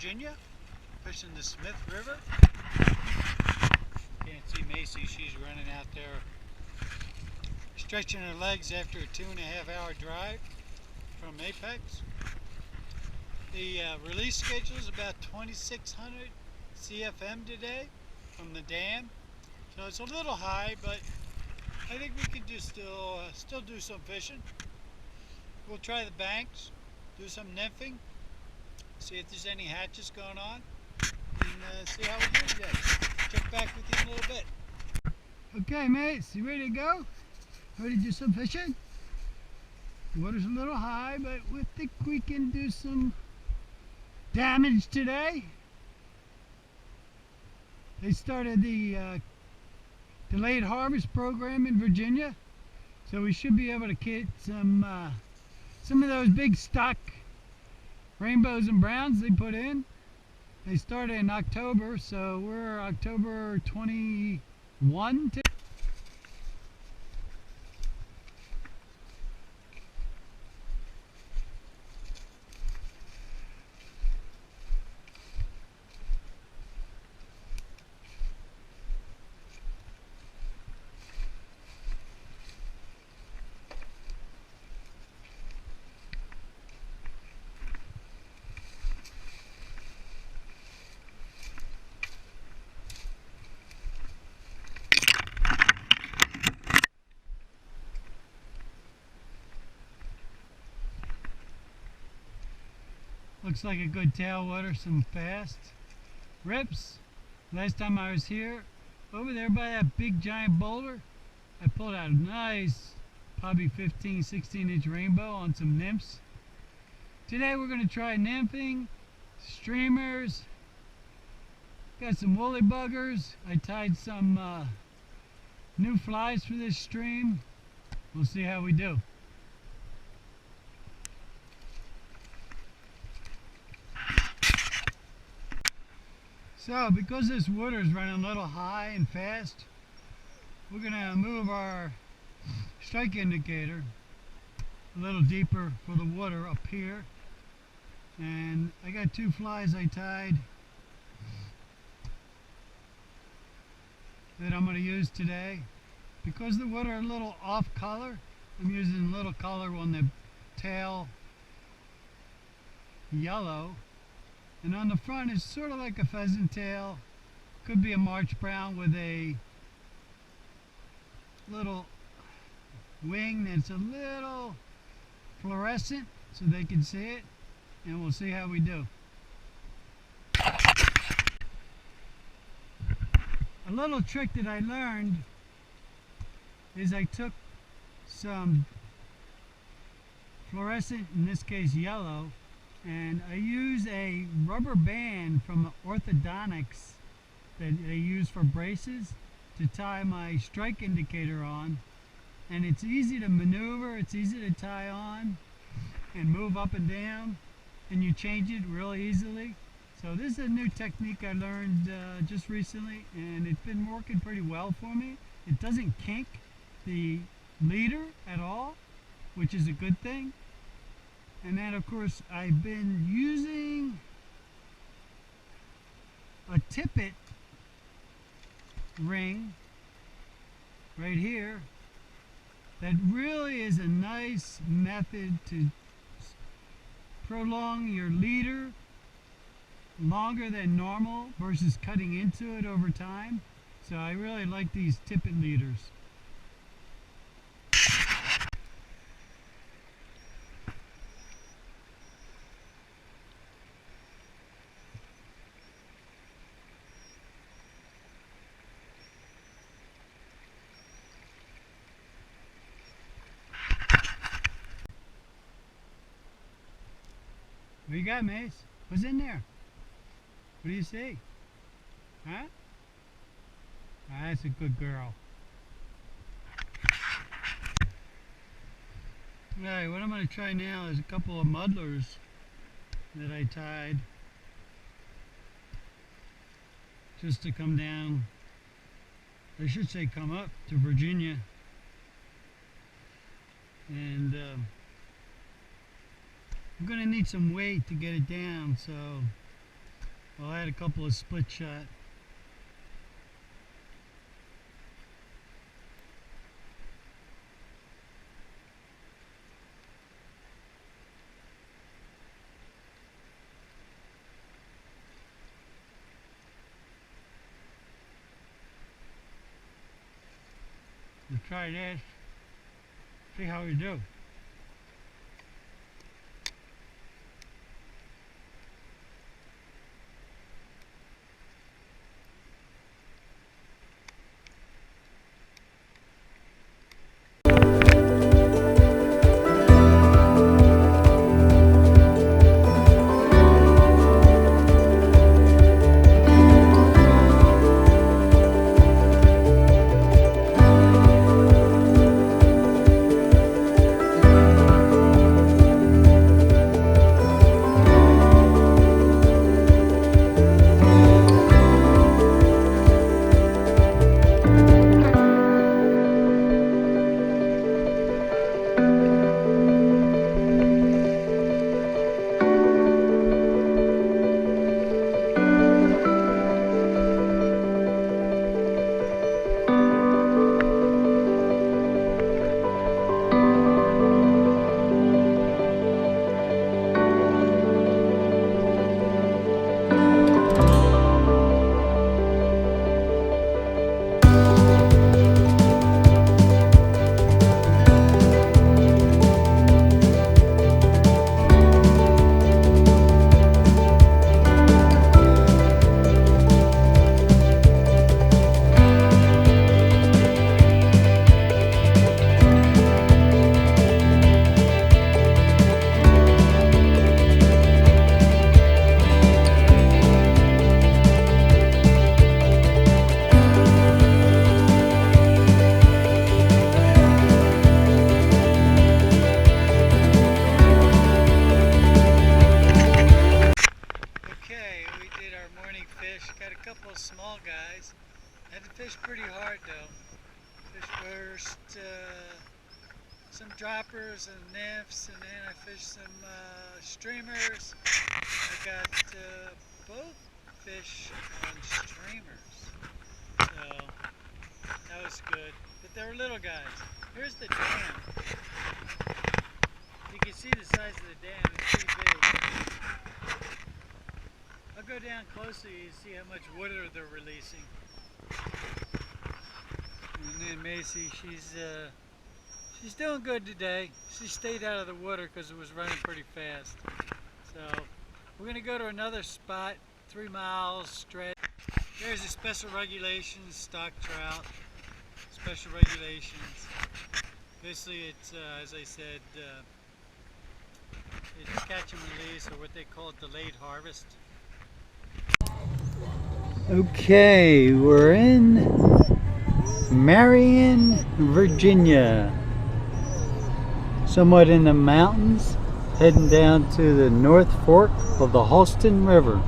Virginia, fishing the Smith River. Can't see Macy, she's running out there stretching her legs after a 2.5-hour drive from Apex. The release schedule is about 2,600 CFM today from the dam, so it's a little high, but I think we can just still do some fishing. We'll try the banks, do some nymphing, see if there's any hatches going on, and see how we do today. Check back with you in a little bit. Okay, mates, you ready to go? Ready to do some fishing? The water's a little high, but we think we can do some damage today. They started the delayed harvest program in Virginia, so we should be able to get some of those big stock rainbows and browns they put in. They started in October, so we're October 21 today. Looks like a good tailwater, some fast rips. Last time I was here, over there by that big giant boulder, I pulled out a nice, probably 15, 16-inch rainbow on some nymphs. Today we're going to try nymphing, streamers, got some woolly buggers. I tied some new flies for this stream. We'll see how we do. So, because this water is running a little high and fast, we're going to move our strike indicator a little deeper for the water up here. And I got 2 flies I tied that I'm going to use today. Because the water is a little off color, I'm using a little color on the tail, yellow. And on the front it's sort of like a pheasant tail. Could be a March brown with a little wing that's a little fluorescent so they can see it. And we'll see how we do. A little trick that I learned is I took some fluorescent, in this case yellow, and I use a rubber band from orthodontics that they use for braces to tie my strike indicator on. And it's easy to maneuver, it's easy to tie on and move up and down, and you change it really easily. So this is a new technique I learned just recently, and it's been working pretty well for me. It doesn't kink the leader at all, which is a good thing. And then of course I've been using a tippet ring right here that really is a nice method to prolong your leader longer than normal versus cutting into it over time. So I really like these tippet leaders. What you got, Mace? What's in there? What do you see? Huh? That's a good girl. Alright, what I'm going to try now is a couple of muddlers that I tied just to come down. I should say come up to Virginia. And I'm going to need some weight to get it down, so Well, I had a couple of split shot. We'll try this, see how we do. Got a couple of small guys. Had to fish pretty hard though. Fish first some droppers and nymphs, and then I fished some streamers. I got both fish on streamers, so that was good. But they were little guys. Here's the dam. You can see the size of the dam. It's pretty big. I'll go down closer and see how much water they're releasing. And then Macy, she's doing good today. She stayed out of the water because it was running pretty fast. So we're gonna go to another spot, 3 miles stretch. There's the special regulations, stock trout, special regulations. Basically, it's as I said, it's catch and release, or what they call delayed harvest. Okay, we're in Marion, Virginia. Somewhat in the mountains, heading down to the North Fork of the Holston River.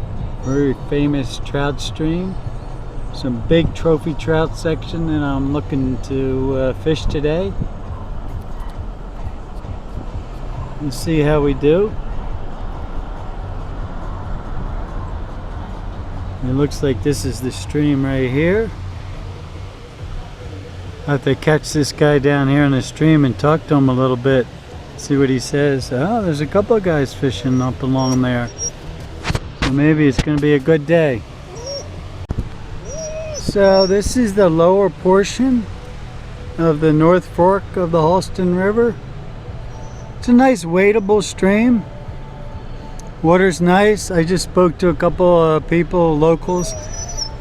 Very famous trout stream. Some big trophy trout section, and I'm looking to fish today. Let's see how we do. It looks like this is the stream right here. I have to catch this guy down here in the stream and talk to him a little bit. See what he says. Oh, there's a couple of guys fishing up along there. So maybe it's going to be a good day. So this is the lower portion of the North Fork of the Holston River. It's a nice wadable stream. Water's nice. I just spoke to a couple of people, locals,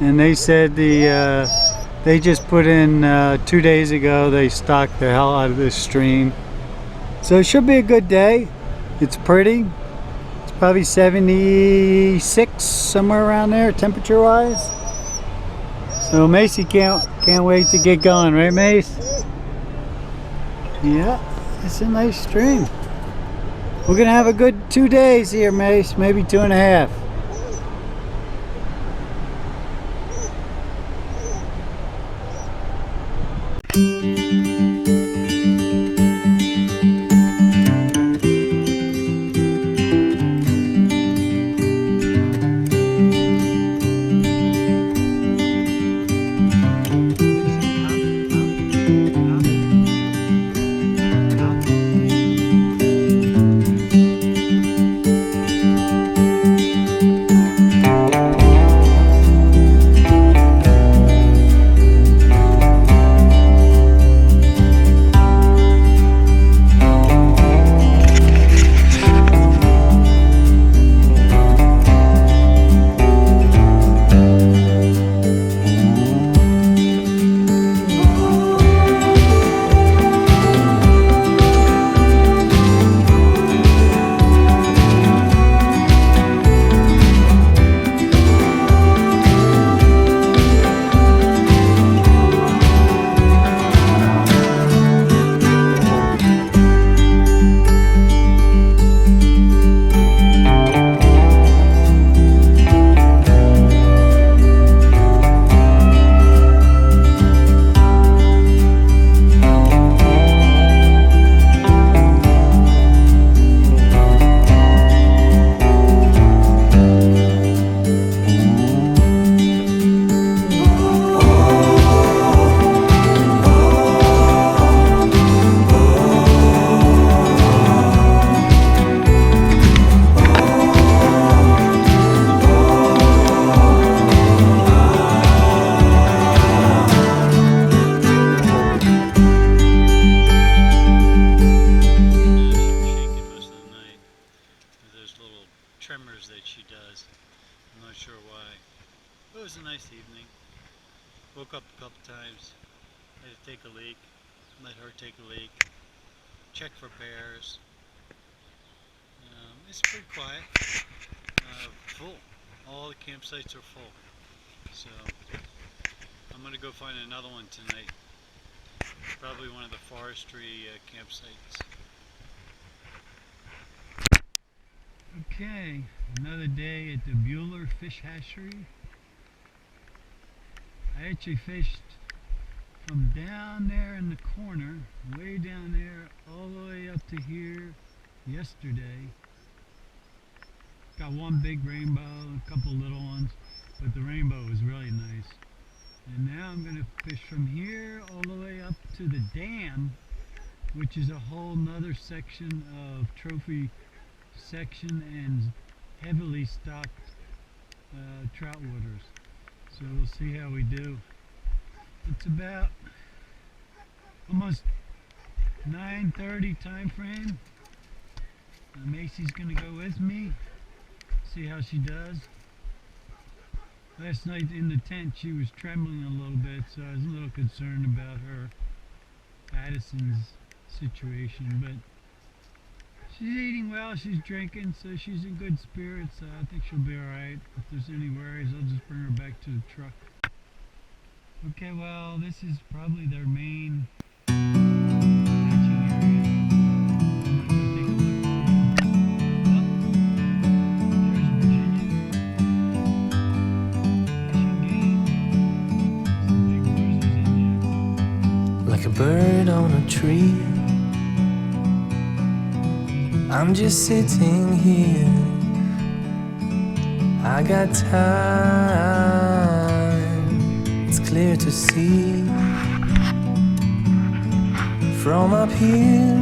and they said they just put in 2 days ago, they stocked the hell out of this stream. So it should be a good day. It's pretty. It's probably 76, somewhere around there, temperature wise. So Macy can't wait to get going, right Mace? Yeah, it's a nice stream. We're gonna have a good 2 days here, Mace, maybe 2.5. tremors that she does. I'm not sure why. It was a nice evening. Woke up a couple times. Had to take a leak. Let her take a leak. Check for bears. It's pretty quiet. Full. All the campsites are full. So I'm going to go find another one tonight. Probably one of the forestry campsites. Okay, another day at the Bueller Fish Hatchery. I actually fished from down there in the corner, way down there, all the way up to here yesterday. Got one big rainbow, a couple little ones, but the rainbow was really nice. And now I'm going to fish from here all the way up to the dam, which is a whole nother section of trophy section and heavily stocked trout waters. So we'll see how we do. It's about almost 9:30 time frame. Macy's gonna go with me, see how she does. Last night in the tent she was trembling a little bit, so I was a little concerned about her Addison's situation, but she's eating well, she's drinking, so she's in good spirits. I think she'll be alright. If there's any worries, I'll just bring her back to the truck. Okay, well, this is probably their main hatching area. I'm gonna go take a look. Oh, there's Virginia. Fishing game. Some big bruisers in there. Like a bird on a tree, I'm just sitting here. I got time, it's clear to see. From up here,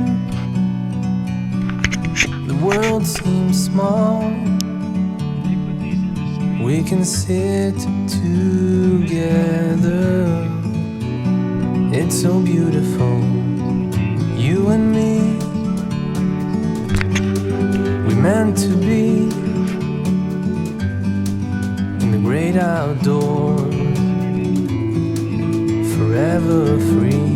the world seems small. We can sit together. It's so beautiful, you and me. Meant to be in the great outdoors, forever free.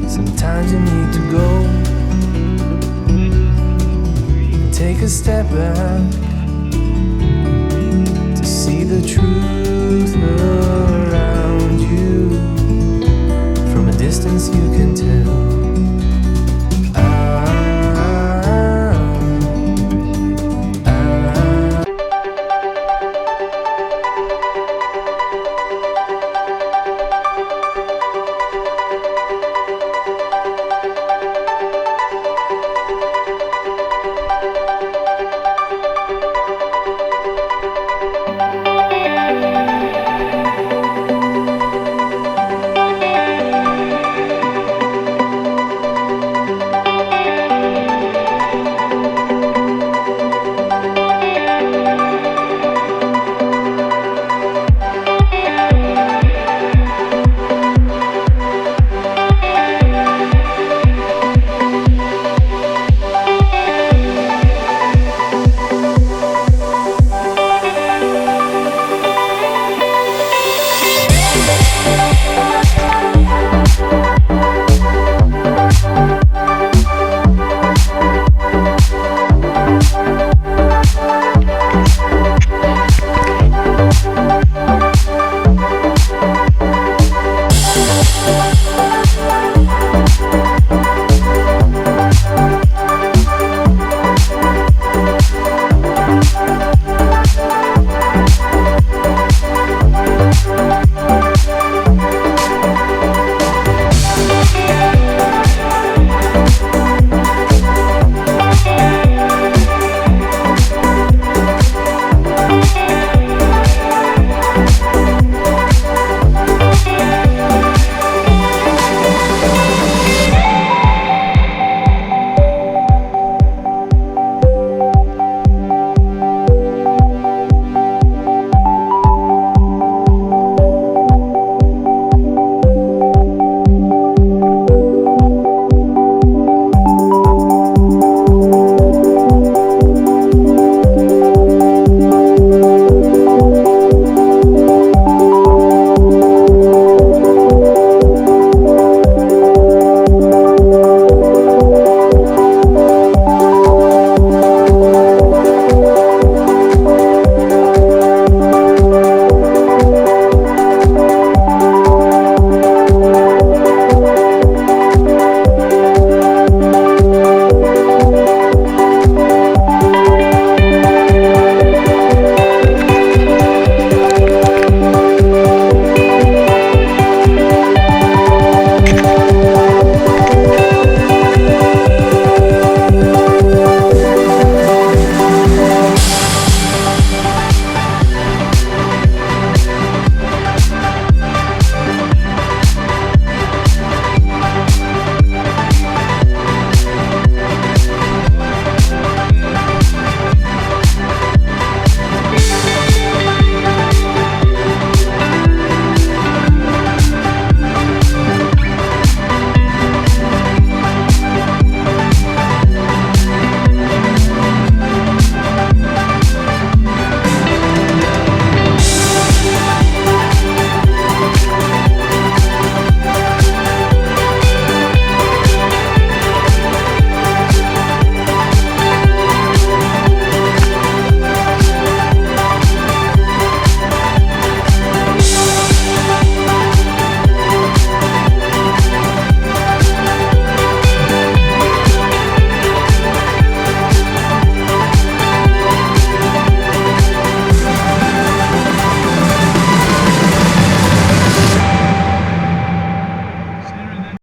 Sometimes you need to go and take a step back to see the truth around you. From a distance you can tell